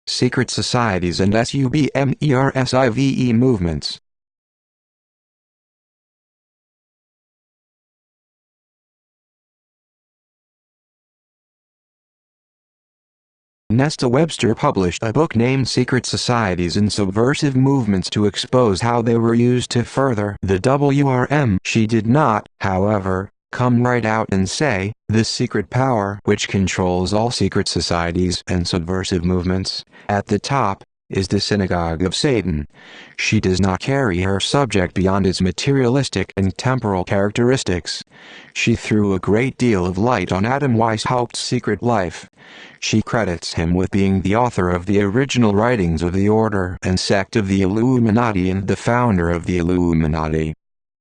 secret societies and submersive movements. Nesta Webster published a book named Secret Societies and Subversive Movements to expose how they were used to further the WRM. She did not, however, come right out and say, "This secret power which controls all secret societies and subversive movements, at the top, is the synagogue of Satan." She does not carry her subject beyond its materialistic and temporal characteristics. She threw a great deal of light on Adam Weishaupt's secret life. She credits him with being the author of the original writings of the Order and sect of the Illuminati and the founder of the Illuminati.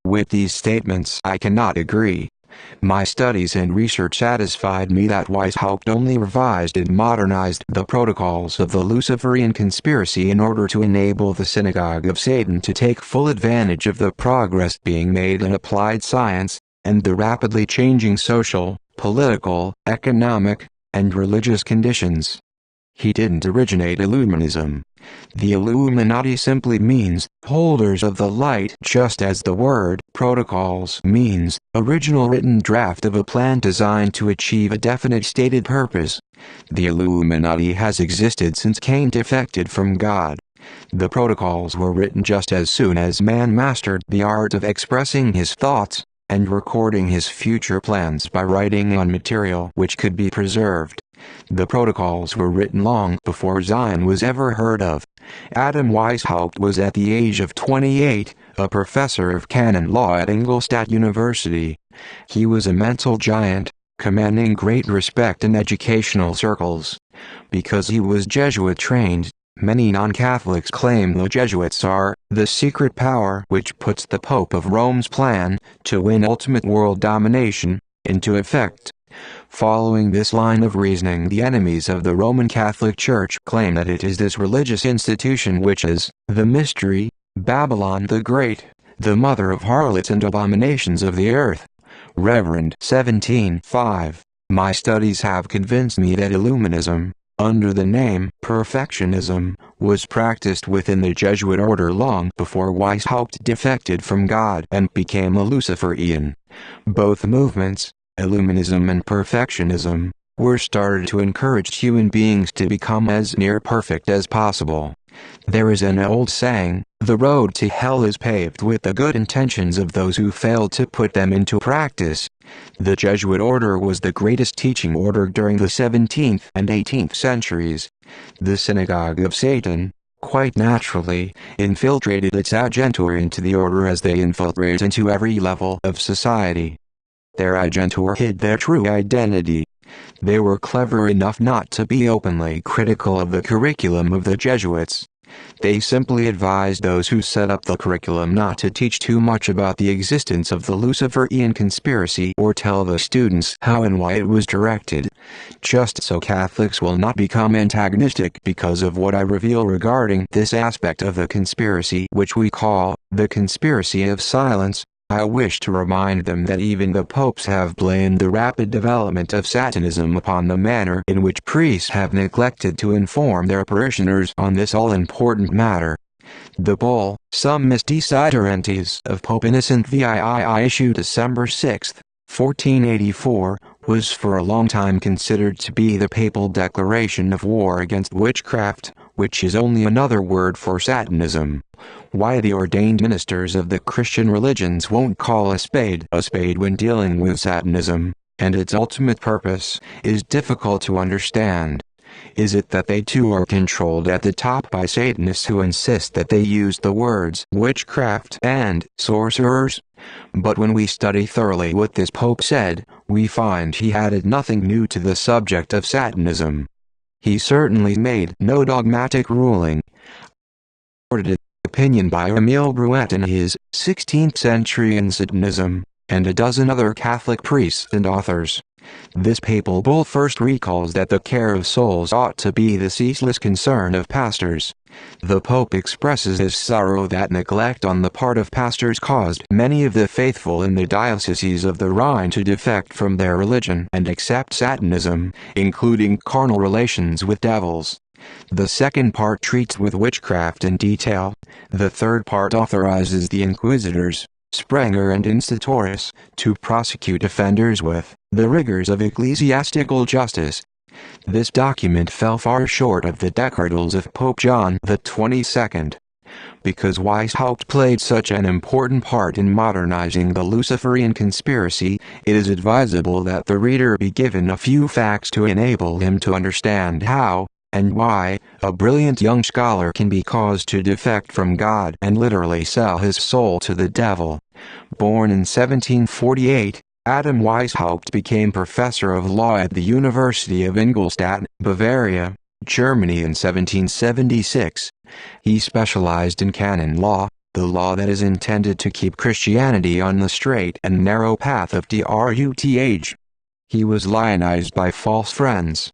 With these statements I cannot agree. My studies and research satisfied me that Weishaupt only revised and modernized the protocols of the Luciferian conspiracy in order to enable the synagogue of Satan to take full advantage of the progress being made in applied science, and the rapidly changing social, political, economic, and religious conditions. He didn't originate Illuminism. The Illuminati simply means holders of the light, just as the word protocols means original written draft of a plan designed to achieve a definite stated purpose. The Illuminati has existed since Cain defected from God. The protocols were written just as soon as man mastered the art of expressing his thoughts and recording his future plans by writing on material which could be preserved. The protocols were written long before Zion was ever heard of. Adam Weishaupt was at the age of 28, a professor of canon law at Ingolstadt University. He was a mental giant, commanding great respect in educational circles. Because he was Jesuit trained, many non-Catholics claim the Jesuits are the secret power which puts the Pope of Rome's plan to win ultimate world domination into effect. Following this line of reasoning, the enemies of the Roman Catholic Church claim that it is this religious institution which is the mystery, Babylon the Great, the mother of harlots and abominations of the earth. Reverend 17:5. My studies have convinced me that Illuminism, under the name Perfectionism, was practiced within the Jesuit order long before Weishaupt defected from God and became a Luciferian. Both movements, Illuminism and Perfectionism, were started to encourage human beings to become as near perfect as possible. There is an old saying, "The road to hell is paved with the good intentions of those who fail to put them into practice." The Jesuit order was the greatest teaching order during the 17th and 18th centuries. The synagogue of Satan, quite naturally, infiltrated its adjutor into the order as they infiltrate into every level of society. Their adjutor hid their true identity. They were clever enough not to be openly critical of the curriculum of the Jesuits. They simply advised those who set up the curriculum not to teach too much about the existence of the Luciferian conspiracy or tell the students how and why it was directed. Just so Catholics will not become antagonistic because of what I reveal regarding this aspect of the conspiracy, which we call the conspiracy of silence, I wish to remind them that even the popes have blamed the rapid development of Satanism upon the manner in which priests have neglected to inform their parishioners on this all-important matter. The bull, Summis Desideratis of Pope Innocent VII, issued December 6, 1484, was for a long time considered to be the papal declaration of war against witchcraft, which is only another word for Satanism. Why the ordained ministers of the Christian religions won't call a spade when dealing with Satanism, and its ultimate purpose, is difficult to understand. Is it that they too are controlled at the top by Satanists who insist that they use the words witchcraft and sorcerers? But when we study thoroughly what this Pope said, we find he added nothing new to the subject of Satanism. He certainly made no dogmatic ruling. Opinion by Emile Brouet in his 16th Century in Satanism, and a dozen other Catholic priests and authors. This papal bull first recalls that the care of souls ought to be the ceaseless concern of pastors. The Pope expresses his sorrow that neglect on the part of pastors caused many of the faithful in the dioceses of the Rhine to defect from their religion and accept Satanism, including carnal relations with devils. The second part treats with witchcraft in detail. The third part authorizes the inquisitors, Sprenger and Institores, to prosecute offenders with the rigors of ecclesiastical justice. This document fell far short of the decretals of Pope John XXII. Because Weishaupt played such an important part in modernizing the Luciferian conspiracy, it is advisable that the reader be given a few facts to enable him to understand how, and why, a brilliant young scholar can be caused to defect from God and literally sell his soul to the devil. Born in 1748, Adam Weishaupt became professor of law at the University of Ingolstadt, Bavaria, Germany in 1776. He specialized in canon law, the law that is intended to keep Christianity on the straight and narrow path of truth. He was lionized by false friends.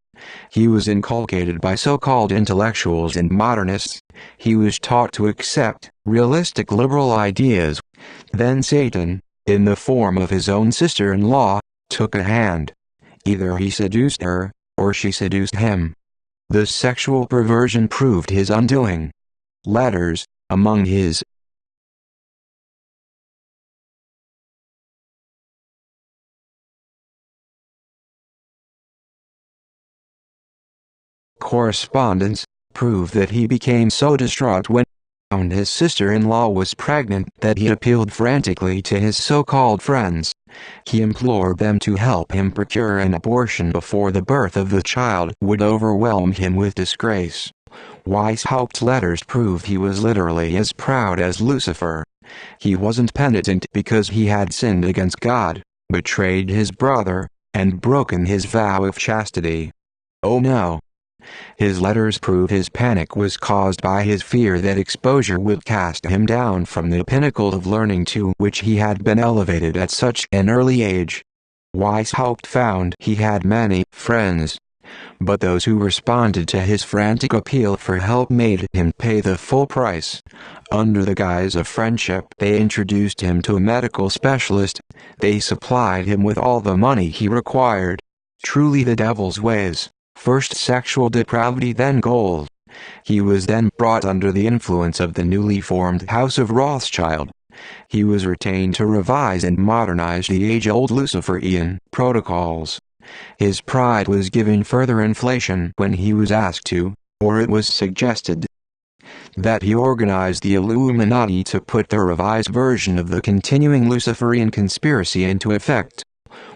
He was inculcated by so-called intellectuals and modernists. He was taught to accept realistic liberal ideas. Then Satan, in the form of his own sister-in-law, took a hand. Either he seduced her, or she seduced him. The sexual perversion proved his undoing. Letters, among his correspondence, prove that he became so distraught when his sister-in-law was pregnant that he appealed frantically to his so-called friends. He implored them to help him procure an abortion before the birth of the child would overwhelm him with disgrace. Weishaupt's letters prove he was literally as proud as Lucifer. He wasn't penitent because he had sinned against God, betrayed his brother, and broken his vow of chastity. Oh no! His letters prove his panic was caused by his fear that exposure would cast him down from the pinnacle of learning to which he had been elevated at such an early age. Weishaupt found he had many friends, but those who responded to his frantic appeal for help made him pay the full price. Under the guise of friendship, they introduced him to a medical specialist. They supplied him with all the money he required. Truly the devil's ways. First sexual depravity, then gold. He was then brought under the influence of the newly formed House of Rothschild. He was retained to revise and modernize the age-old Luciferian protocols. His pride was given further inflation when he was asked to, or it was suggested, that he organized the Illuminati to put the revised version of the continuing Luciferian conspiracy into effect.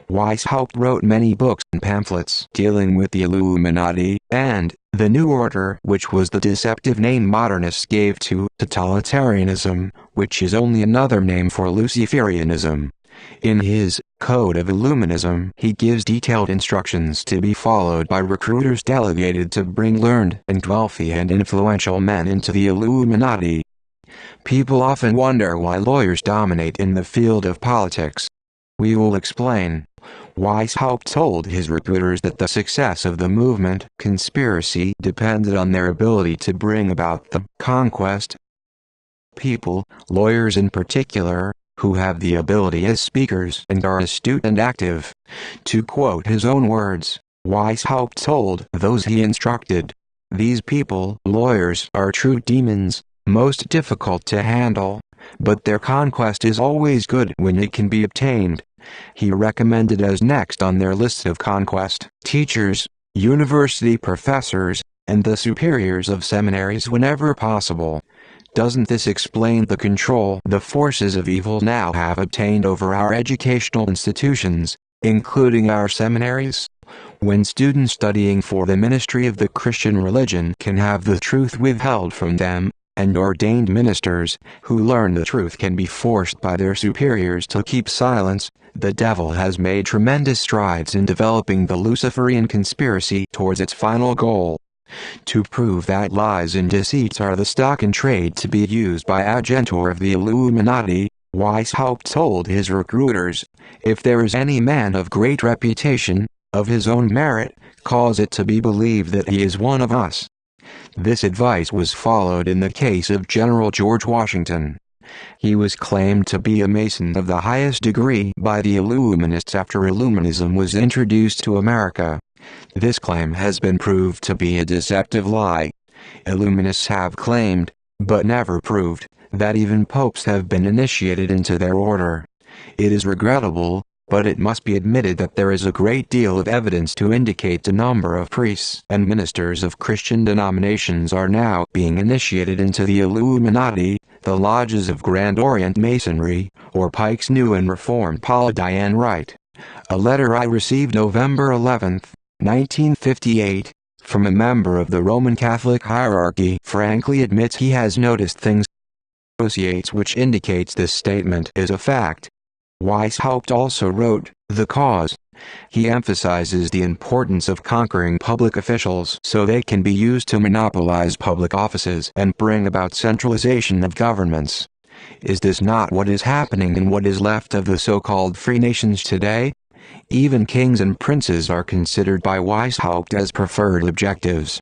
Weishaupt wrote many books and pamphlets dealing with the Illuminati, and the New Order, which was the deceptive name modernists gave to totalitarianism, which is only another name for Luciferianism. In his Code of Illuminism, he gives detailed instructions to be followed by recruiters delegated to bring learned and wealthy and influential men into the Illuminati. People often wonder why lawyers dominate in the field of politics. We will explain. Weishaupt told his recruiters that the success of the movement conspiracy depended on their ability to bring about the conquest. People, lawyers in particular, who have the ability as speakers and are astute and active. To quote his own words, Weishaupt told those he instructed, "These people, lawyers, are true demons, most difficult to handle, but their conquest is always good when it can be obtained." He recommended as next on their list of conquest, teachers, university professors, and the superiors of seminaries whenever possible. Doesn't this explain the control the forces of evil now have obtained over our educational institutions, including our seminaries? When students studying for the ministry of the Christian religion can have the truth withheld from them, and ordained ministers, who learn the truth, can be forced by their superiors to keep silence, the devil has made tremendous strides in developing the Luciferian conspiracy towards its final goal. To prove that lies and deceits are the stock in trade to be used by Agentor of the Illuminati, Weishaupt told his recruiters, "If there is any man of great reputation, of his own merit, cause it to be believed that he is one of us." This advice was followed in the case of General George Washington. He was claimed to be a Mason of the highest degree by the Illuminists after Illuminism was introduced to America. This claim has been proved to be a deceptive lie. Illuminists have claimed, but never proved, that even popes have been initiated into their order. It is regrettable, but it must be admitted that there is a great deal of evidence to indicate a number of priests and ministers of Christian denominations are now being initiated into the Illuminati, the lodges of Grand Orient Masonry, or Pike's New and Reformed. Paula Diane Wright. A letter I received November 11, 1958, from a member of the Roman Catholic hierarchy frankly admits he has noticed things associates which indicates this statement is a fact. Weishaupt also wrote, "The Cause." He emphasizes the importance of conquering public officials so they can be used to monopolize public offices and bring about centralization of governments. Is this not what is happening in what is left of the so-called free nations today? Even kings and princes are considered by Weishaupt as preferred objectives.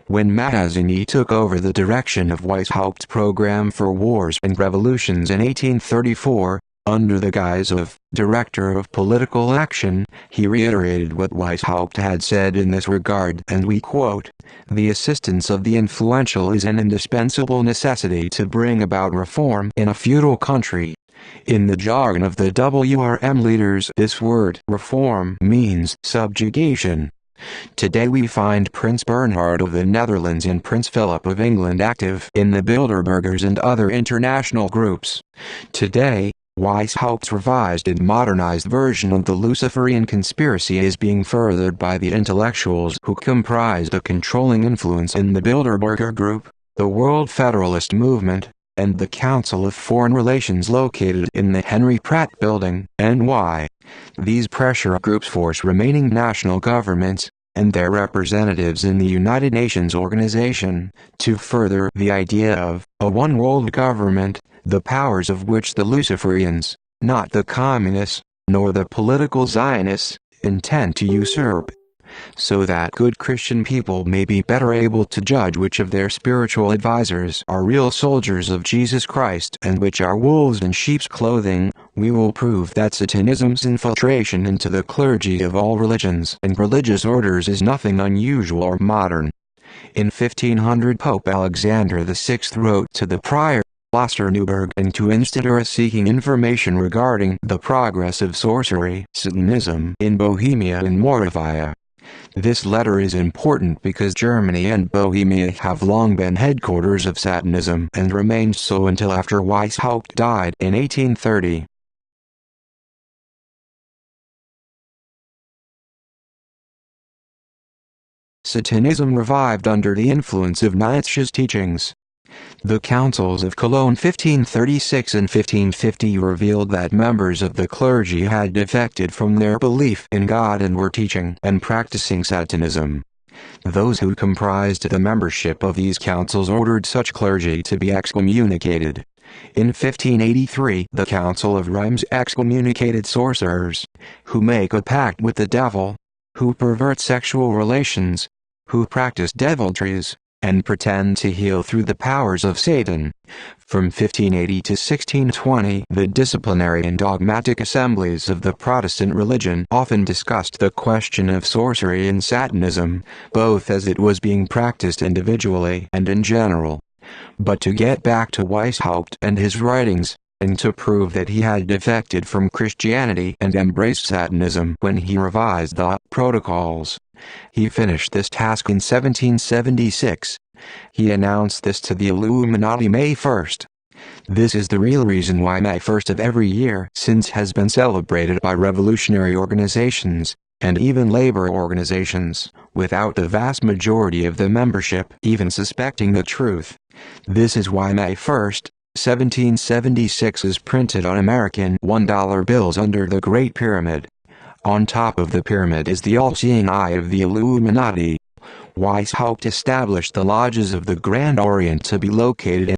When Mazzini took over the direction of Weishaupt's program for wars and revolutions in 1834, under the guise of Director of Political Action, he reiterated what Weishaupt had said in this regard, and we quote, "The assistance of the influential is an indispensable necessity to bring about reform in a feudal country." In the jargon of the WRM leaders, this word reform means subjugation. Today we find Prince Bernhard of the Netherlands and Prince Philip of England active in the Bilderbergers and other international groups. Today, Weishaupt's revised and modernized version of the Luciferian conspiracy is being furthered by the intellectuals who comprise the controlling influence in the Bilderberger Group, the World Federalist Movement, and the Council of Foreign Relations located in the Henry Pratt Building, NY. These pressure groups force remaining national governments, and their representatives in the United Nations Organization, to further the idea of a one-world government, the powers of which the Luciferians, not the communists, nor the political Zionists, intend to usurp, so that good Christian people may be better able to judge which of their spiritual advisors are real soldiers of Jesus Christ and which are wolves in sheep's clothing. We will prove that Satanism's infiltration into the clergy of all religions and religious orders is nothing unusual or modern. In 1500 Pope Alexander VI wrote to the prior Kloster and to institutors seeking information regarding the progress of sorcery, Satanism, in Bohemia and Moravia. This letter is important because Germany and Bohemia have long been headquarters of Satanism and remained so until after Weishaupt died in 1830. Satanism revived under the influence of Nietzsche's teachings. The councils of Cologne 1536 and 1550 revealed that members of the clergy had defected from their belief in God and were teaching and practicing Satanism. Those who comprised the membership of these councils ordered such clergy to be excommunicated. In 1583 the Council of Reims excommunicated sorcerers, who make a pact with the devil, who pervert sexual relations, who practice deviltries, and pretend to heal through the powers of Satan. From 1580 to 1620, the disciplinary and dogmatic assemblies of the Protestant religion often discussed the question of sorcery and Satanism, both as it was being practiced individually and in general. But to get back to Weishaupt and his writings, and to prove that he had defected from Christianity and embraced Satanism when he revised the Protocols, he finished this task in 1776. He announced this to the Illuminati May 1st. This is the real reason why May 1st of every year since has been celebrated by revolutionary organizations, and even labor organizations, without the vast majority of the membership even suspecting the truth. This is why May 1st, 1776 is printed on American $1 bills under the Great Pyramid. On top of the pyramid is the all-seeing eye of the Illuminati. Weishaupt established the lodges of the Grand Orient to be located in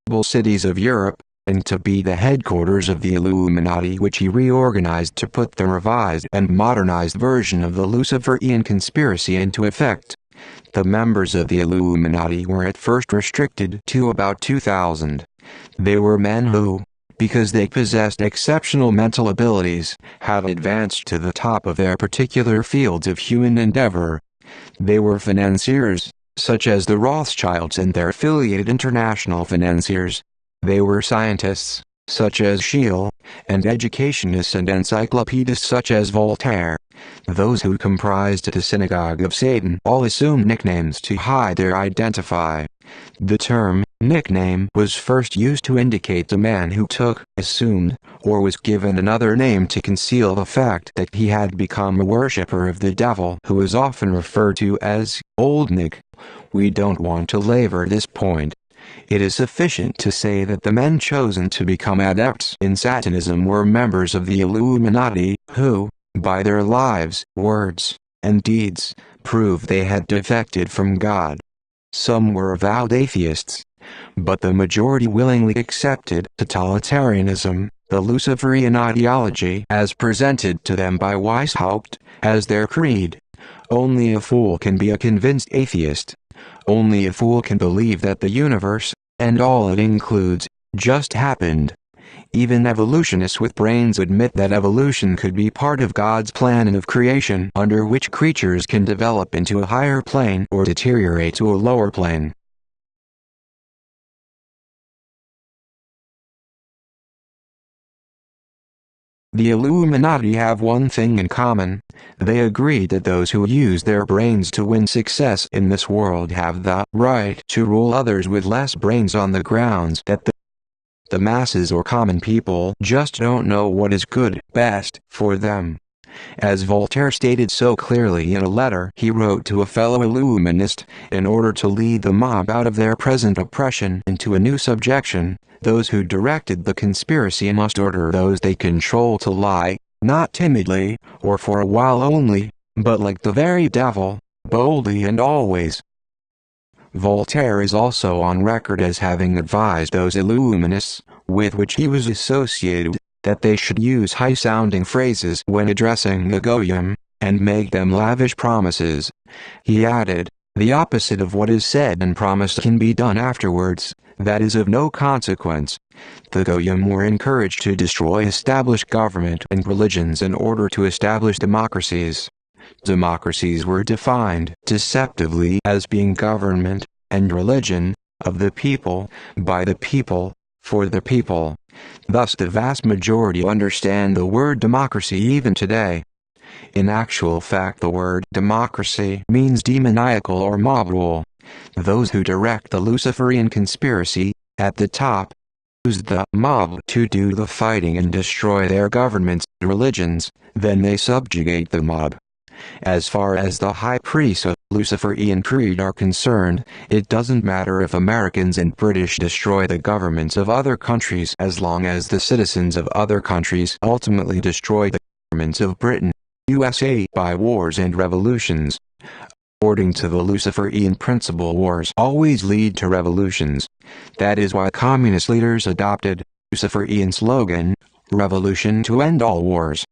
the cities of Europe, and to be the headquarters of the Illuminati, which he reorganized to put the revised and modernized version of the Luciferian conspiracy into effect. The members of the Illuminati were at first restricted to about 2,000. They were men who, because they possessed exceptional mental abilities, had advanced to the top of their particular fields of human endeavor. They were financiers, such as the Rothschilds and their affiliated international financiers. They were scientists, such as Scheele, and educationists and encyclopedists such as Voltaire. Those who comprised the Synagogue of Satan all assumed nicknames to hide their identity. The term nickname was first used to indicate a man who took, assumed, or was given another name to conceal the fact that he had become a worshipper of the devil, who is often referred to as Old Nick. We don't want to labor this point. It is sufficient to say that the men chosen to become adepts in Satanism were members of the Illuminati, who, by their lives, words, and deeds, proved they had defected from God. Some were avowed atheists, but the majority willingly accepted totalitarianism, the Luciferian ideology as presented to them by Weishaupt, as their creed. Only a fool can be a convinced atheist. Only a fool can believe that the universe, and all it includes, just happened. Even evolutionists with brains admit that evolution could be part of God's plan of creation, under which creatures can develop into a higher plane or deteriorate to a lower plane. The Illuminati have one thing in common. They agree that those who use their brains to win success in this world have the right to rule others with less brains, on the grounds that the masses or common people just don't know what is good, best, for them. As Voltaire stated so clearly in a letter he wrote to a fellow Illuminist, in order to lead the mob out of their present oppression into a new subjection, those who directed the conspiracy must order those they control to lie, not timidly, or for a while only, but like the very devil, boldly and always. Voltaire is also on record as having advised those Illuminists, with which he was associated, that they should use high-sounding phrases when addressing the Goyim, and make them lavish promises. He added, "The opposite of what is said and promised can be done afterwards, that is of no consequence." The Goyim were encouraged to destroy established government and religions in order to establish democracies. Democracies were defined deceptively as being government, and religion, of the people, by the people, for the people. Thus the vast majority understand the word democracy even today. In actual fact, the word democracy means demoniacal or mob rule. Those who direct the Luciferian conspiracy, at the top, use the mob to do the fighting and destroy their governments and religions, then they subjugate the mob. As far as the high priests of Luciferian creed are concerned, it doesn't matter if Americans and British destroy the governments of other countries as long as the citizens of other countries ultimately destroy the governments of Britain, USA, by wars and revolutions. According to the Luciferian principle, wars always lead to revolutions. That is why communist leaders adopted the Luciferian slogan, "Revolution to end all wars."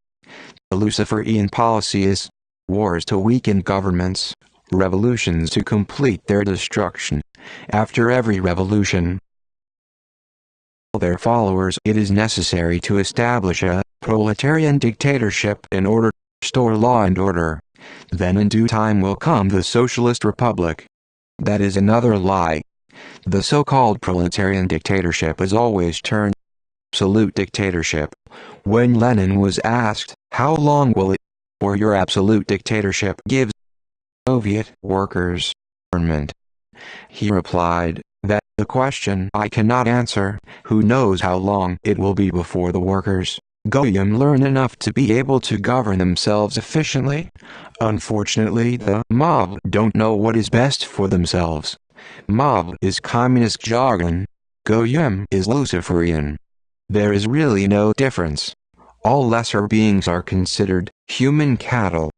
The Luciferian policy is wars to weaken governments, revolutions to complete their destruction. After every revolution, their followers, it is necessary to establish a proletarian dictatorship in order to restore law and order. Then in due time will come the socialist republic. That is another lie. The so-called proletarian dictatorship is always turned absolute dictatorship. When Lenin was asked, "How long will it for your absolute dictatorship give Soviet workers government?" he replied, "That's the question I cannot answer. Who knows how long it will be before the workers Goyim learn enough to be able to govern themselves efficiently? Unfortunately, the mob don't know what is best for themselves. Mob is communist jargon. Goyim is Luciferian. There is really no difference. All lesser beings are considered human cattle.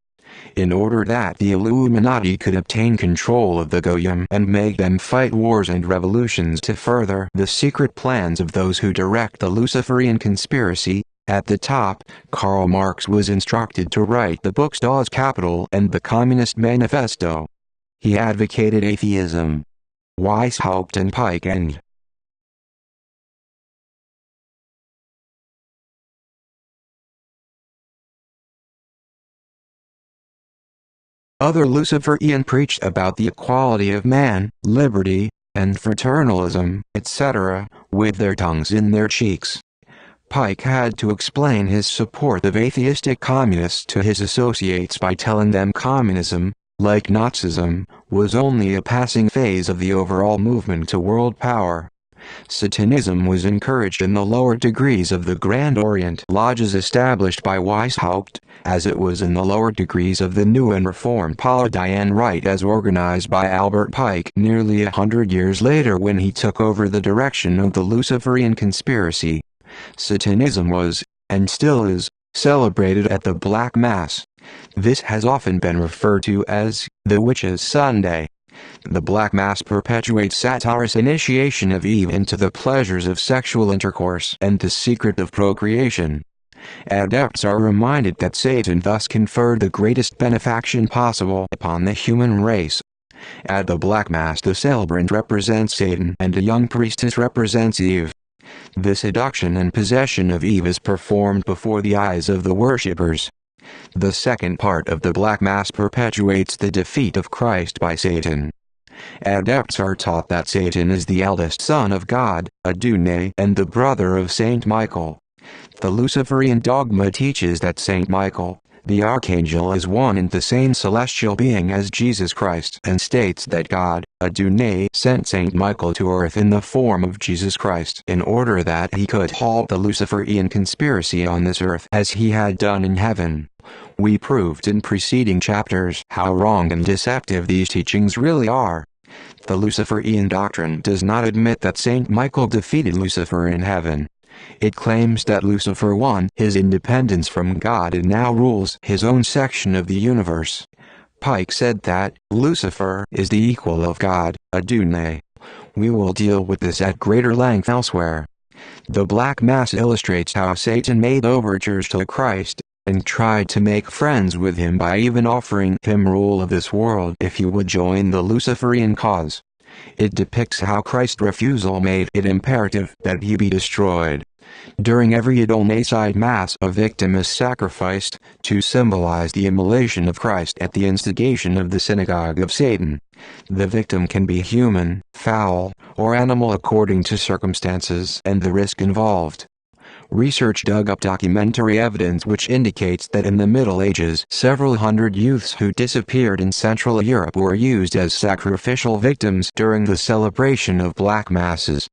In order that the Illuminati could obtain control of the Goyim and make them fight wars and revolutions to further the secret plans of those who direct the Luciferian conspiracy, at the top, Karl Marx was instructed to write the books Das Kapital and the Communist Manifesto. He advocated atheism. Weishaupt and Pike End. Other Luciferian preached about the equality of man, liberty, and fraternalism, etc., with their tongues in their cheeks. Pike had to explain his support of atheistic communists to his associates by telling them communism, like Nazism, was only a passing phase of the overall movement to world power. Satanism was encouraged in the lower degrees of the Grand Orient lodges established by Weishaupt, as it was in the lower degrees of the new and reformed Palladian Rite as organized by Albert Pike nearly 100 years later when he took over the direction of the Luciferian conspiracy. Satanism was, and still is, celebrated at the Black Mass. This has often been referred to as the Witches' Sunday. The Black Mass perpetuates Satan's initiation of Eve into the pleasures of sexual intercourse and the secret of procreation. Adepts are reminded that Satan thus conferred the greatest benefaction possible upon the human race. At the Black Mass, the celebrant represents Satan and a young priestess represents Eve. The seduction and possession of Eve is performed before the eyes of the worshippers. The second part of the Black Mass perpetuates the defeat of Christ by Satan. Adepts are taught that Satan is the eldest son of God, Adonai, and the brother of Saint Michael. The Luciferian dogma teaches that Saint Michael, the archangel, is one and the same celestial being as Jesus Christ and states that God, Adonai, sent Saint Michael to earth in the form of Jesus Christ in order that he could halt the Luciferian conspiracy on this earth as he had done in heaven. We proved in preceding chapters how wrong and deceptive these teachings really are. The Luciferian doctrine does not admit that Saint Michael defeated Lucifer in heaven. It claims that Lucifer won his independence from God and now rules his own section of the universe. Pike said that Lucifer is the equal of God, Adonai. We will deal with this at greater length elsewhere. The Black Mass illustrates how Satan made overtures to Christ and tried to make friends with him by even offering him rule of this world if he would join the Luciferian cause. It depicts how Christ's refusal made it imperative that he be destroyed. During every Adonai-side Mass, a victim is sacrificed to symbolize the immolation of Christ at the instigation of the synagogue of Satan. The victim can be human, fowl, or animal according to circumstances and the risk involved. Research dug up documentary evidence which indicates that in the Middle Ages several hundred youths who disappeared in Central Europe were used as sacrificial victims during the celebration of Black Masses.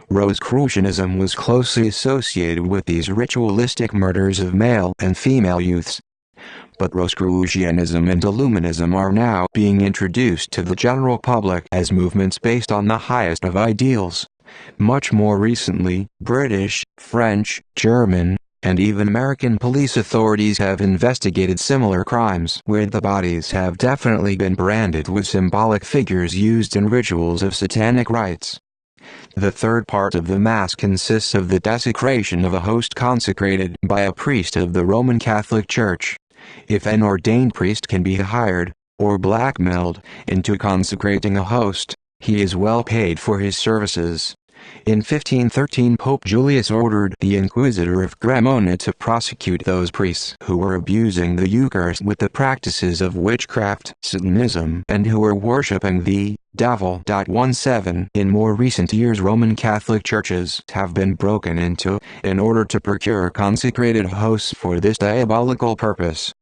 Rosicrucianism was closely associated with these ritualistic murders of male and female youths. But Rosicrucianism and Illuminism are now being introduced to the general public as movements based on the highest of ideals. Much more recently, British, French, German, and even American police authorities have investigated similar crimes where the bodies have definitely been branded with symbolic figures used in rituals of satanic rites. The third part of the Mass consists of the desecration of a host consecrated by a priest of the Roman Catholic Church. If an ordained priest can be hired, or blackmailed, into consecrating a host, he is well paid for his services. In 1513 Pope Julius ordered the Inquisitor of Cremona to prosecute those priests who were abusing the Eucharist with the practices of witchcraft, Satanism, and who were worshipping the devil. 17 In more recent years Roman Catholic churches have been broken into in order to procure consecrated hosts for this diabolical purpose.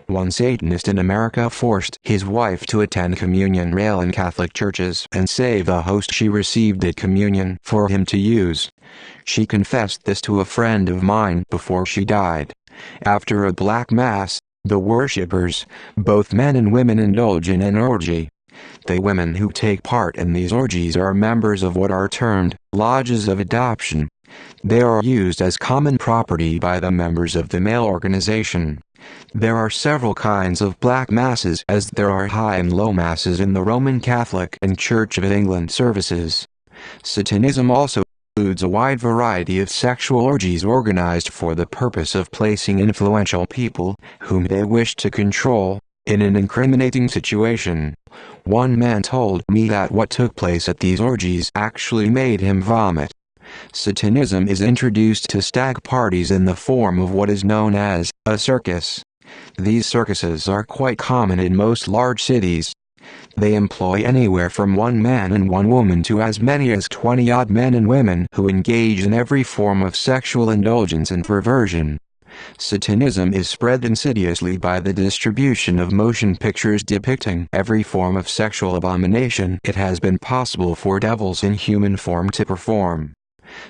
One Satanist in America forced his wife to attend communion rail in Catholic churches and save the host she received at communion for him to use. She confessed this to a friend of mine before she died. After a Black Mass, the worshippers, both men and women, indulge in an orgy. The women who take part in these orgies are members of what are termed lodges of adoption. They are used as common property by the members of the male organization. There are several kinds of Black Masses as there are high and low Masses in the Roman Catholic and Church of England services. Satanism also includes a wide variety of sexual orgies organized for the purpose of placing influential people, whom they wish to control, in an incriminating situation. One man told me that what took place at these orgies actually made him vomit. Satanism is introduced to stag parties in the form of what is known as a circus. These circuses are quite common in most large cities. They employ anywhere from one man and one woman to as many as 20-odd men and women who engage in every form of sexual indulgence and perversion. Satanism is spread insidiously by the distribution of motion pictures depicting every form of sexual abomination it has been possible for devils in human form to perform.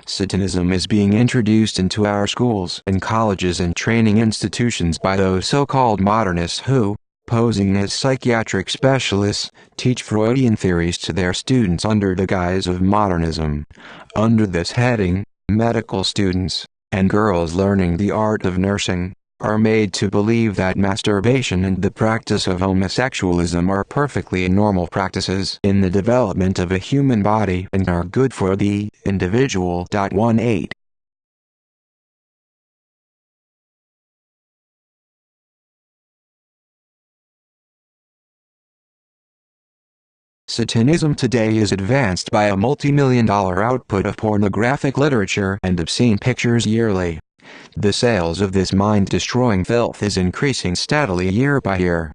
Satanism is being introduced into our schools and colleges and training institutions by those so-called modernists who, posing as psychiatric specialists, teach Freudian theories to their students under the guise of modernism. Under this heading, medical students, and girls learning the art of nursing, are made to believe that masturbation and the practice of homosexualism are perfectly normal practices in the development of a human body and are good for the individual. 18. Satanism today is advanced by a multi-million-dollar output of pornographic literature and obscene pictures yearly. The sales of this mind-destroying filth is increasing steadily year by year.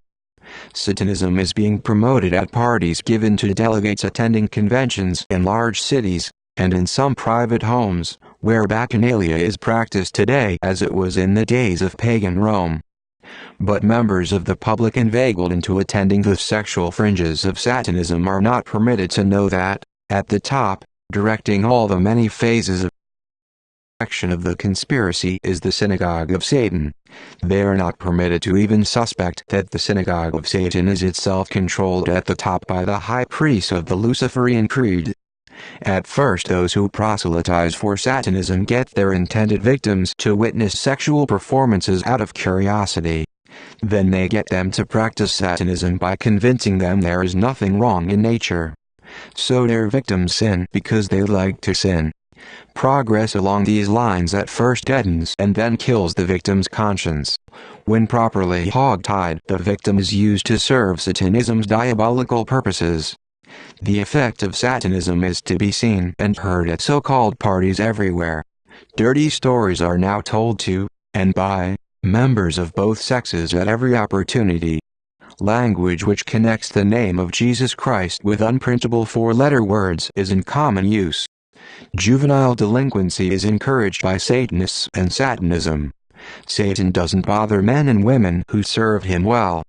Satanism is being promoted at parties given to delegates attending conventions in large cities, and in some private homes, where bacchanalia is practiced today as it was in the days of pagan Rome. But members of the public inveigled into attending the sexual fringes of Satanism are not permitted to know that, at the top, directing all the many phases of action of the conspiracy is the synagogue of Satan. They are not permitted to even suspect that the synagogue of Satan is itself controlled at the top by the high priest of the Luciferian creed. At first, those who proselytize for Satanism get their intended victims to witness sexual performances out of curiosity. Then they get them to practice Satanism by convincing them there is nothing wrong in nature. So their victims sin because they like to sin. Progress along these lines at first deadens and then kills the victim's conscience. When properly hog-tied, the victim is used to serve Satanism's diabolical purposes. The effect of Satanism is to be seen and heard at so-called parties everywhere. Dirty stories are now told to, and by, members of both sexes at every opportunity. Language which connects the name of Jesus Christ with unprintable four-letter words is in common use. Juvenile delinquency is encouraged by Satanists and Satanism. Satan doesn't bother men and women who serve him well.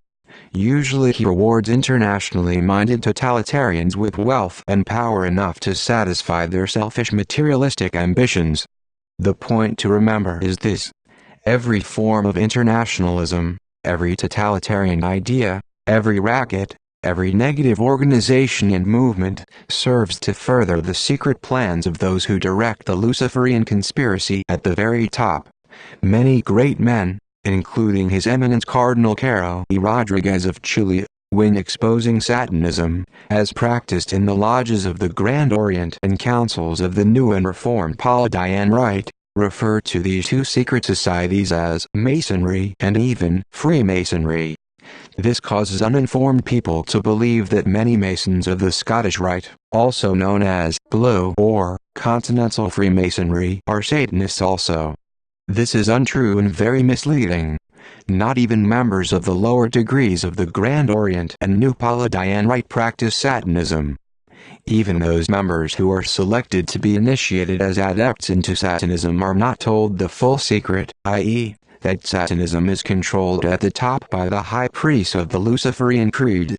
Usually he rewards internationally minded totalitarians with wealth and power enough to satisfy their selfish materialistic ambitions. The point to remember is this: every form of internationalism, every totalitarian idea, every racket, every negative organization and movement, serves to further the secret plans of those who direct the Luciferian conspiracy at the very top. Many great men, including His Eminence Cardinal Caro y Rodriguez of Chile, when exposing Satanism, as practiced in the lodges of the Grand Orient and councils of the New and Reformed Palladian Rite, refer to these two secret societies as Masonry and even Freemasonry. This causes uninformed people to believe that many Masons of the Scottish Rite, also known as Blue or Continental Freemasonry, are Satanists also. This is untrue and very misleading. Not even members of the lower degrees of the Grand Orient and New Palladian Rite practice Satanism. Even those members who are selected to be initiated as adepts into Satanism are not told the full secret, i.e., that Satanism is controlled at the top by the high priest of the Luciferian creed.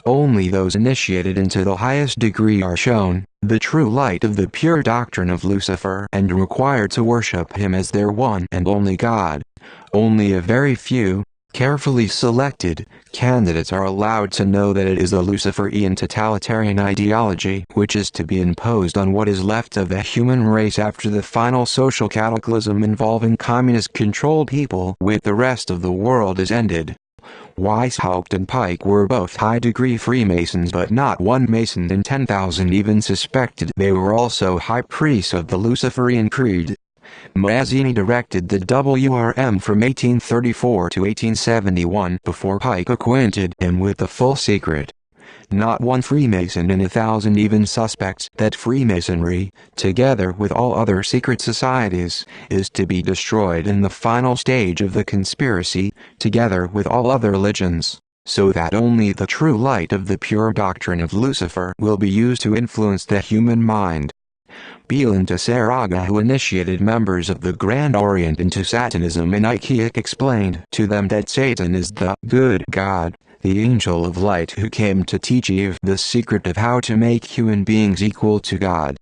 Only those initiated into the highest degree are shown the true light of the pure doctrine of Lucifer and required to worship him as their one and only God. Only a very few, carefully selected, candidates are allowed to know that it is the Luciferian totalitarian ideology which is to be imposed on what is left of the human race after the final social cataclysm involving communist-controlled people with the rest of the world is ended. Weishaupt and Pike were both high-degree Freemasons, but not one Mason in 10,000 even suspected they were also high priests of the Luciferian creed. Mazzini directed the WRM from 1834 to 1871 before Pike acquainted him with the full secret. Not one Freemason in 1,000 even suspects that Freemasonry, together with all other secret societies, is to be destroyed in the final stage of the conspiracy, together with all other religions, so that only the true light of the pure doctrine of Lucifer will be used to influence the human mind. Belen de Saraga, who initiated members of the Grand Orient into Satanism in Ikea, explained to them that Satan is the good God, the angel of light who came to teach Eve the secret of how to make human beings equal to God.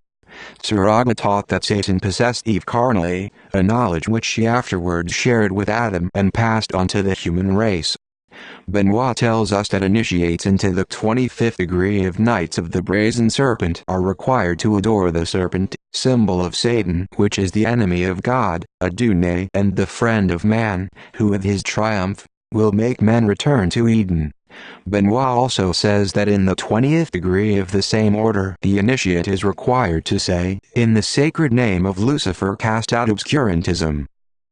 Saraga taught that Satan possessed Eve carnally, a knowledge which she afterwards shared with Adam and passed on to the human race. Benoit tells us that initiates into the 25th degree of Knights of the Brazen Serpent are required to adore the serpent, symbol of Satan, which is the enemy of God, Adonai, and the friend of man, who with his triumph, will make men return to Eden. Benoit also says that in the 20th degree of the same order, the initiate is required to say, "In the sacred name of Lucifer cast out obscurantism."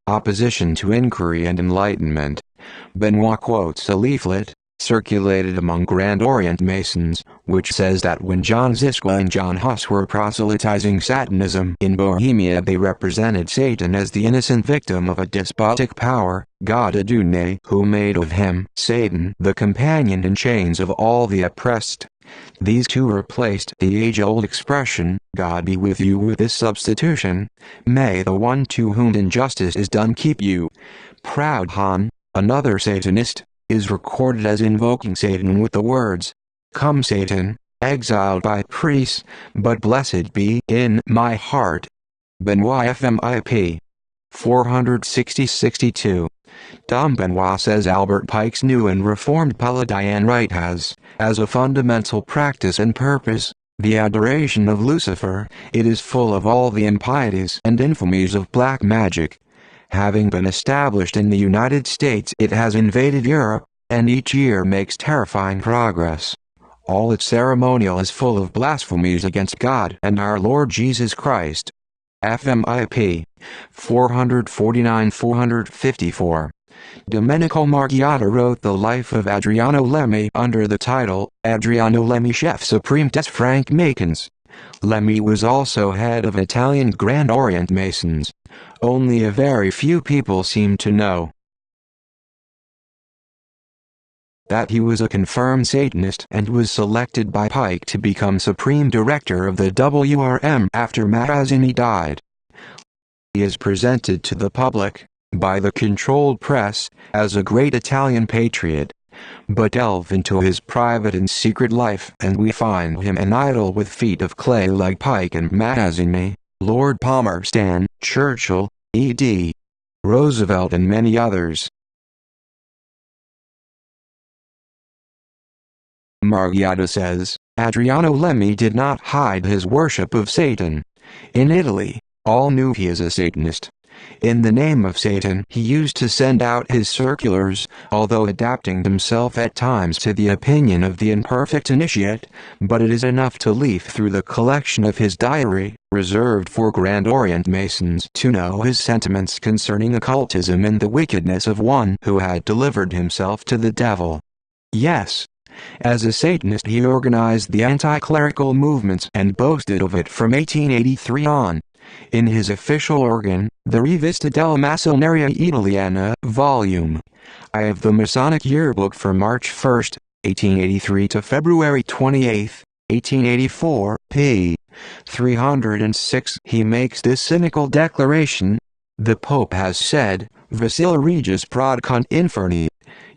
Opposition to inquiry and enlightenment. Benoit quotes a leaflet, circulated among Grand Orient Masons, which says that when John Ziska and John Huss were proselytizing Satanism in Bohemia, they represented Satan as the innocent victim of a despotic power, God Adonai, who made of him, Satan, the companion in chains of all the oppressed. These two replaced the age-old expression, "God be with you," with this substitution, "May the one to whom injustice is done keep you." Proudhon, another Satanist, is recorded as invoking Satan with the words, "Come Satan, exiled by priests, but blessed be in my heart." Benoit FMIP 460-62. Dom Benoit says Albert Pike's new and reformed Palladian rite has, as a fundamental practice and purpose, the adoration of Lucifer. It is full of all the impieties and infamies of black magic. Having been established in the United States, it has invaded Europe, and each year makes terrifying progress. All its ceremonial is full of blasphemies against God and our Lord Jesus Christ. FMIP 449-454. Domenico Margiotta wrote the life of Adriano Lemmi under the title, Adriano Lemmi Chef Supreme des Francmasons. Lemmi was also head of Italian Grand Orient Masons. Only a very few people seem to know that he was a confirmed Satanist and was selected by Pike to become Supreme Director of the WRM after Mazzini died. He is presented to the public, by the controlled press, as a great Italian patriot. But delve into his private and secret life and we find him an idol with feet of clay like Pike and Mazzini, Lord Palmerston, Churchill, E.D. Roosevelt and many others. Margiotta says, Adriano Lemmi did not hide his worship of Satan. In Italy, all knew he is a Satanist. In the name of Satan he used to send out his circulars, although adapting himself at times to the opinion of the imperfect initiate, but it is enough to leaf through the collection of his diary, reserved for Grand Orient Masons, to know his sentiments concerning occultism and the wickedness of one who had delivered himself to the devil. Yes. As a Satanist he organized the anti-clerical movements and boasted of it from 1883 on. In his official organ, the Rivista della Massoneria Italiana, Vol. I have the Masonic Yearbook for March 1, 1883 to February 28, 1884, p. 306. He makes this cynical declaration: "The Pope has said, Vacilla regis prodcant inferni."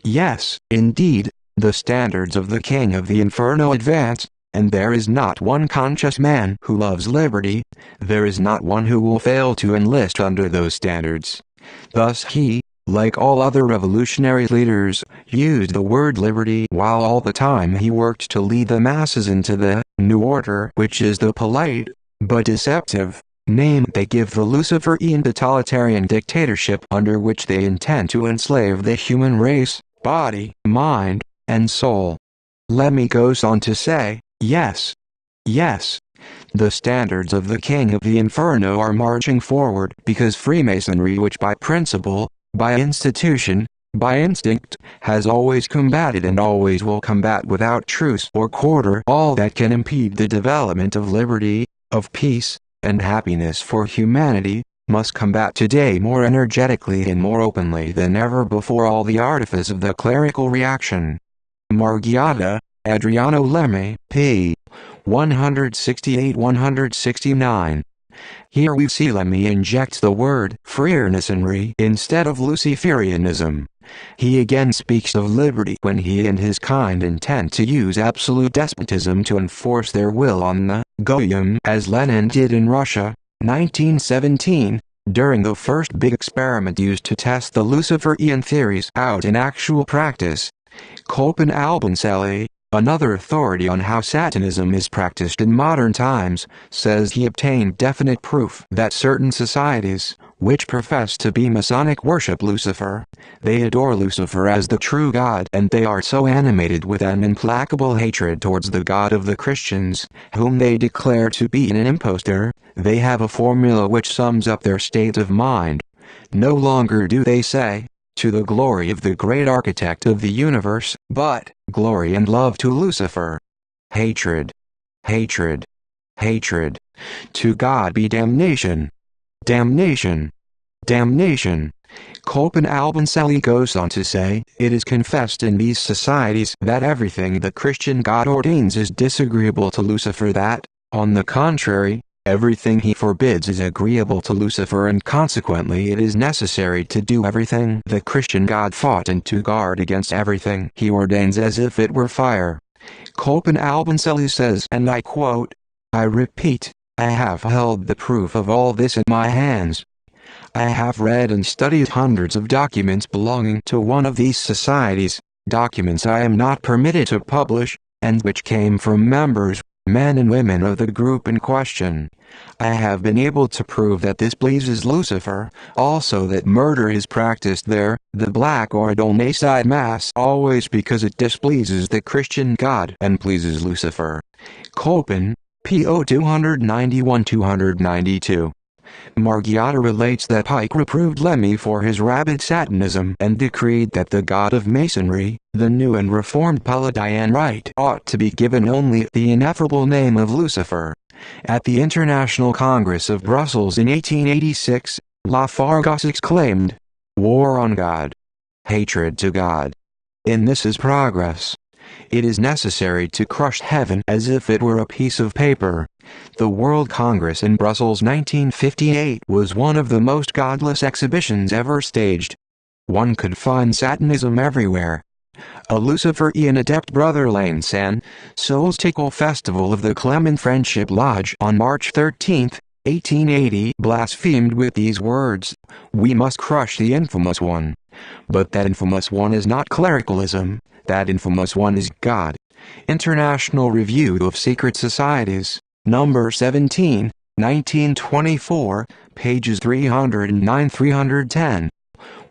Yes, indeed, the standards of the King of the Inferno advance, and there is not one conscious man who loves liberty, there is not one who will fail to enlist under those standards. Thus he, like all other revolutionary leaders, used the word liberty while all the time he worked to lead the masses into the new order, which is the polite, but deceptive, name they give the Luciferian totalitarian dictatorship under which they intend to enslave the human race, body, mind, and soul. Lemmi goes on to say, yes, the standards of the King of the Inferno are marching forward because Freemasonry, which by principle, by institution, by instinct, has always combated and always will combat without truce or quarter all that can impede the development of liberty, of peace, and happiness for humanity, must combat today more energetically and more openly than ever before all the artifice of the clerical reaction. Margiotta, Adriano Lemmy, p. 168-169. Here we see Lemmy injects the word Freemasonry instead of Luciferianism. He again speaks of liberty when he and his kind intend to use absolute despotism to enforce their will on the Goyim, as Lenin did in Russia, 1917, during the first big experiment used to test the Luciferian theories out in actual practice. Kolpin Albancelli, another authority on how Satanism is practiced in modern times, says he obtained definite proof that certain societies, which profess to be Masonic, worship Lucifer. They adore Lucifer as the true God, and they are so animated with an implacable hatred towards the God of the Christians, whom they declare to be an impostor. They have a formula which sums up their state of mind. No longer do they say, "To the glory of the great architect of the universe," but, "Glory and love to Lucifer." Hatred. Hatred. Hatred. To God be damnation. Damnation. Damnation. Kolpin Albancelli goes on to say, "It is confessed in these societies that everything the Christian God ordains is disagreeable to Lucifer, that, on the contrary, everything he forbids is agreeable to Lucifer, and consequently it is necessary to do everything the Christian God fought and to guard against everything he ordains as if it were fire." Kolpin Albancelli says, and I quote, "I repeat, I have held the proof of all this in my hands. I have read and studied hundreds of documents belonging to one of these societies, documents I am not permitted to publish, and which came from members, men and women of the group in question. I have been able to prove that this pleases Lucifer, also that murder is practiced there, the Black or Adonai Mass, always because it displeases the Christian God and pleases Lucifer." Kolpin, P.O. 291-292. Margiotta relates that Pike reproved Lemmy for his rabid Satanism and decreed that the God of Masonry, the new and reformed Palladian Rite, ought to be given only the ineffable name of Lucifer. At the International Congress of Brussels in 1886, Lafargue exclaimed, "War on God. Hatred to God. In this is progress. It is necessary to crush heaven as if it were a piece of paper." The World Congress in Brussels 1958 was one of the most godless exhibitions ever staged. One could find Satanism everywhere. A Luciferian adept, Brother Lane San, Solstical Festival of the Clement Friendship Lodge on March 13, 1880, blasphemed with these words, "We must crush the infamous one." But that infamous one is not clericalism, that infamous one is God. International Review of Secret Societies, number 17, 1924, pages 309-310.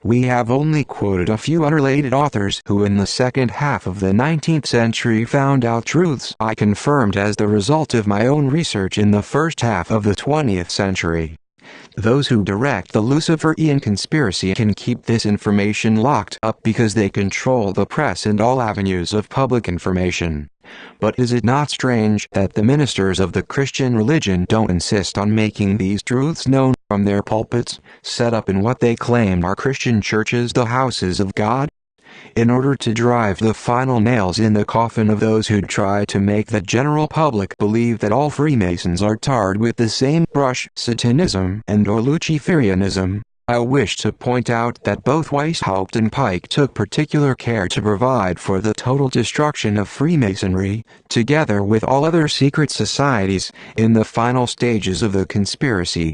We have only quoted a few unrelated authors who in the second half of the 19th century found out truths I confirmed as the result of my own research in the first half of the 20th century. Those who direct the Luciferian conspiracy can keep this information locked up because they control the press and all avenues of public information. But is it not strange that the ministers of the Christian religion don't insist on making these truths known from their pulpits, set up in what they claim are Christian churches, the houses of God? In order to drive the final nails in the coffin of those who try to make the general public believe that all Freemasons are tarred with the same brush, Satanism and or Luciferianism, I wish to point out that both Weishaupt and Pike took particular care to provide for the total destruction of Freemasonry, together with all other secret societies, in the final stages of the conspiracy.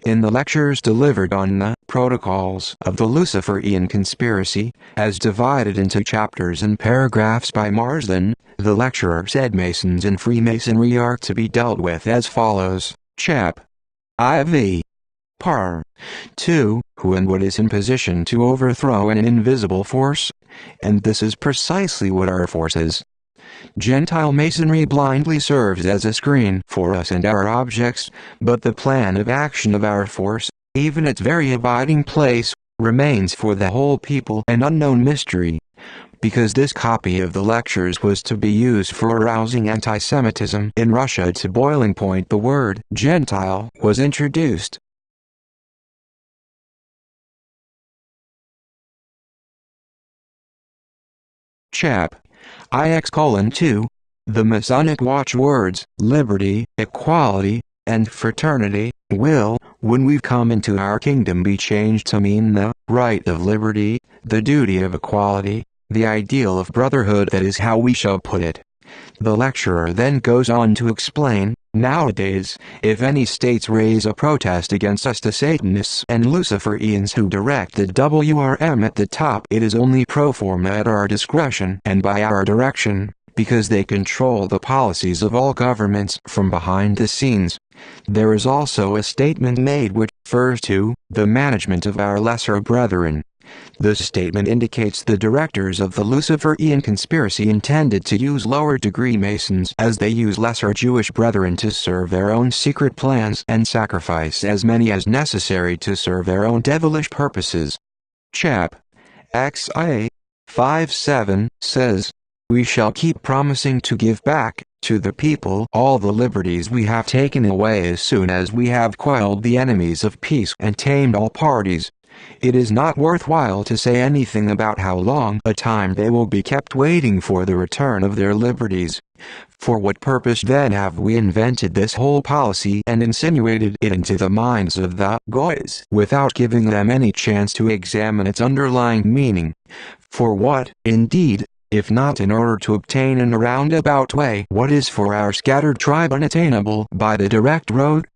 In the lectures delivered on the Protocols of the Luciferian Conspiracy, as divided into chapters and paragraphs by Marsden, the lecturer said Masons and Freemasonry are to be dealt with as follows. Chap. IV. Par. 2. Who and what is in position to overthrow an invisible force? And this is precisely what our force is. Gentile Masonry blindly serves as a screen for us and our objects, but the plan of action of our force, even its very abiding place, remains for the whole people an unknown mystery. Because this copy of the lectures was to be used for arousing anti-Semitism in Russia to boiling point, the word Gentile was introduced. Chap. IX:2. The Masonic watchwords, liberty, equality, and fraternity, will, when we come into our kingdom, be changed to mean the right of liberty, the duty of equality, the ideal of brotherhood. That is how we shall put it. The lecturer then goes on to explain, nowadays, if any states raise a protest against us, the Satanists and Luciferians who direct the WRM at the top, it is only pro forma at our discretion and by our direction, because they control the policies of all governments from behind the scenes. There is also a statement made which refers to the management of our lesser brethren. This statement indicates the directors of the Luciferian conspiracy intended to use lower-degree Masons as they use lesser Jewish brethren to serve their own secret plans and sacrifice as many as necessary to serve their own devilish purposes. Chap. XIA 5:7 says, "We shall keep promising to give back to the people all the liberties we have taken away as soon as we have quelled the enemies of peace and tamed all parties. It is not worthwhile to say anything about how long a time they will be kept waiting for the return of their liberties. For what purpose then have we invented this whole policy and insinuated it into the minds of the Goys without giving them any chance to examine its underlying meaning? For what, indeed, if not in order to obtain in a roundabout way what is for our scattered tribe unattainable by the direct road?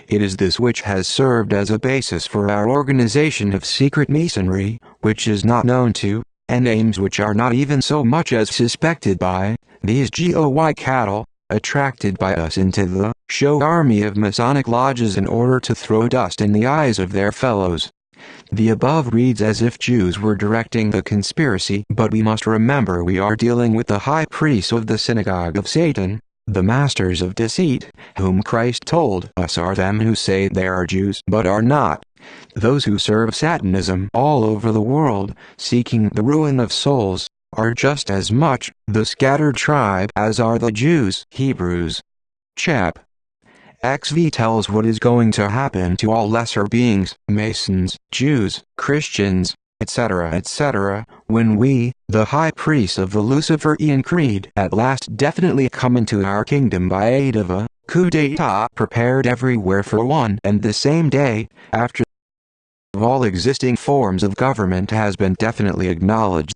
It is this which has served as a basis for our organization of secret masonry, which is not known to, and aims which are not even so much as suspected by, these GOY cattle, attracted by us into the show army of Masonic lodges in order to throw dust in the eyes of their fellows." The above reads as if Jews were directing the conspiracy, but we must remember we are dealing with the high priests of the synagogue of Satan, the masters of deceit, whom Christ told us are them who say they are Jews but are not, those who serve Satanism all over the world, seeking the ruin of souls, are just as much the scattered tribe as are the Jews. Hebrews. Chap. XV tells what is going to happen to all lesser beings, Masons, Jews, Christians, etc., etc., when we, the high priests of the Luciferian creed, at last definitely come into our kingdom by aid of a coup d'etat prepared everywhere for one and the same day, after all existing forms of government has been definitely acknowledged.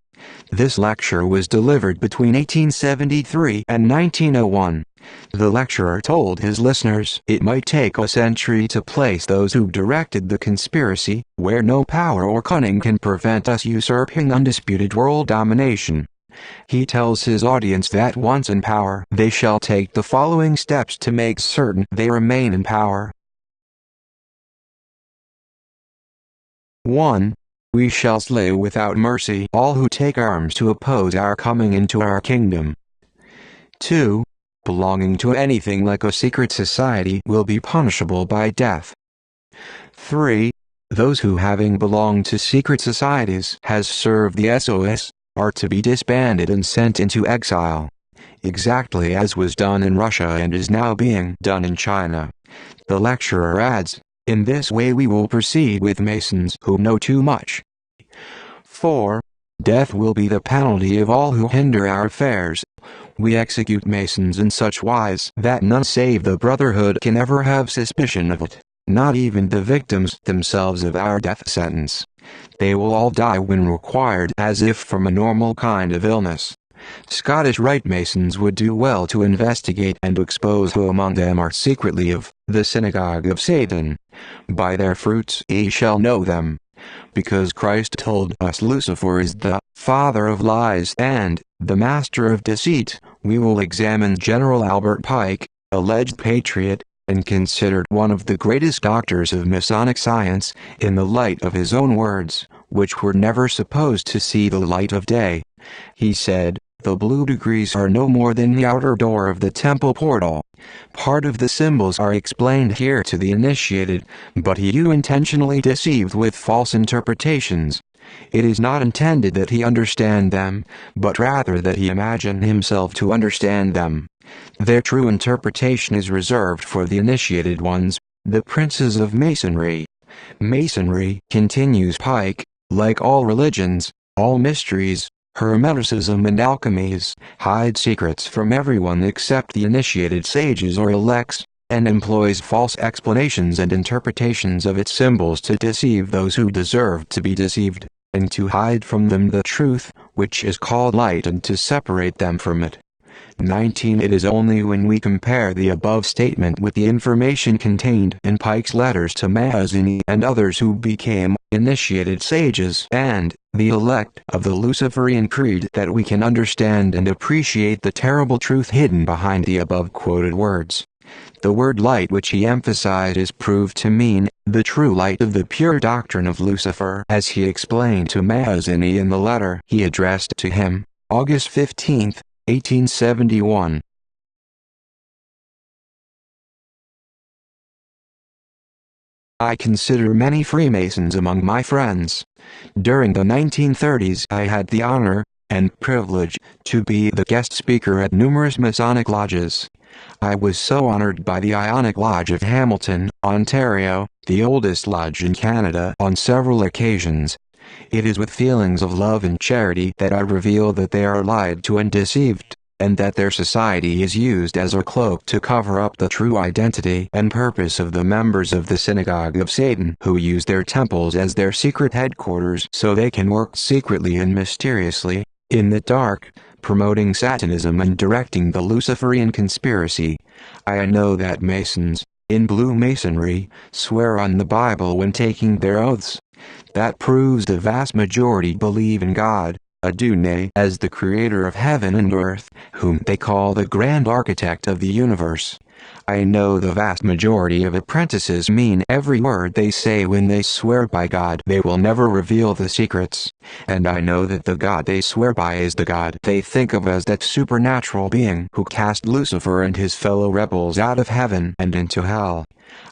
This lecture was delivered between 1873 and 1901. The lecturer told his listeners it might take a century to place those who directed the conspiracy, where no power or cunning can prevent us usurping undisputed world domination. He tells his audience that once in power, they shall take the following steps to make certain they remain in power. 1. We shall slay without mercy all who take arms to oppose our coming into our kingdom. 2. Belonging to anything like a secret society will be punishable by death. 3. Those who, having belonged to secret societies has served the SOS, are to be disbanded and sent into exile, exactly as was done in Russia and is now being done in China. The lecturer adds, in this way we will proceed with Masons who know too much. 4. Death will be the penalty of all who hinder our affairs. We execute Masons in such wise that none save the Brotherhood can ever have suspicion of it, not even the victims themselves of our death sentence. They will all die when required as if from a normal kind of illness. Scottish Rite Masons would do well to investigate and expose who among them are secretly of the synagogue of Satan. By their fruits ye shall know them. Because Christ told us Lucifer is the father of lies and the master of deceit, we will examine General Albert Pike, alleged patriot, and considered one of the greatest doctors of Masonic science, in the light of his own words, which were never supposed to see the light of day. He said, The blue degrees are no more than the outer door of the temple portal. Part of the symbols are explained here to the initiated, but he intentionally deceived with false interpretations. It is not intended that he understand them, but rather that he imagine himself to understand them. Their true interpretation is reserved for the initiated ones, the princes of Masonry. Masonry, continues Pike, like all religions, all mysteries, Hermeticism and alchemies, hide secrets from everyone except the initiated sages or elects, and employs false explanations and interpretations of its symbols to deceive those who deserve to be deceived, and to hide from them the truth, which is called light, and to separate them from it. 19. It is only when we compare the above statement with the information contained in Pike's letters to Mazzini and others who became initiated sages and the elect of the Luciferian creed that we can understand and appreciate the terrible truth hidden behind the above quoted words. The word light, which he emphasized, is proved to mean the true light of the pure doctrine of Lucifer, as he explained to Mazzini in the letter he addressed to him, August 15, 1871. I consider many Freemasons among my friends. During the 1930s I had the honor and privilege to be the guest speaker at numerous Masonic lodges. I was so honored by the Ionic Lodge of Hamilton, Ontario, the oldest lodge in Canada, on several occasions. It is with feelings of love and charity that I reveal that they are lied to and deceived, and that their society is used as a cloak to cover up the true identity and purpose of the members of the Synagogue of Satan, who use their temples as their secret headquarters so they can work secretly and mysteriously, in the dark, promoting Satanism and directing the Luciferian conspiracy. I know that Masons, in blue Masonry, swear on the Bible when taking their oaths. That proves the vast majority believe in God, Adonai, as the creator of heaven and earth, whom they call the grand architect of the universe. I know the vast majority of apprentices mean every word they say when they swear by God. They will never reveal the secrets. And I know that the God they swear by is the God they think of as that supernatural being who cast Lucifer and his fellow rebels out of heaven and into hell.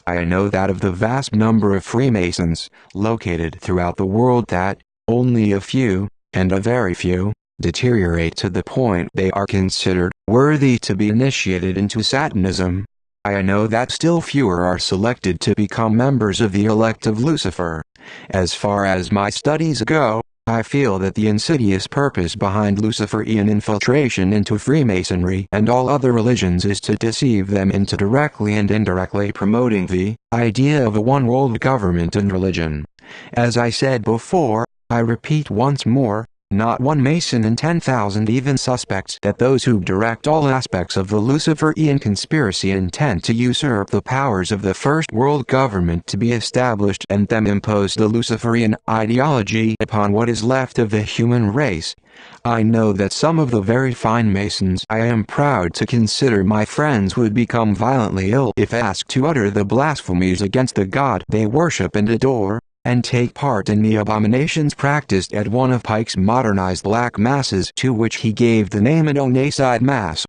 I know that of the vast number of Freemasons, located throughout the world, that only a few, and a very few, deteriorate to the point they are considered worthy to be initiated into Satanism. I know that still fewer are selected to become members of the elect of Lucifer. As far as my studies go, I feel that the insidious purpose behind Luciferian infiltration into Freemasonry and all other religions is to deceive them into directly and indirectly promoting the idea of a one-world government and religion. As I said before, I repeat once more, not one Mason in 10,000 even suspects that those who direct all aspects of the Luciferian conspiracy intend to usurp the powers of the First World Government to be established and then impose the Luciferian ideology upon what is left of the human race. I know that some of the very fine Masons I am proud to consider my friends would become violently ill if asked to utter the blasphemies against the God they worship and adore, and take part in the abominations practiced at one of Pike's modernized black masses, to which he gave the name Adonai Mass,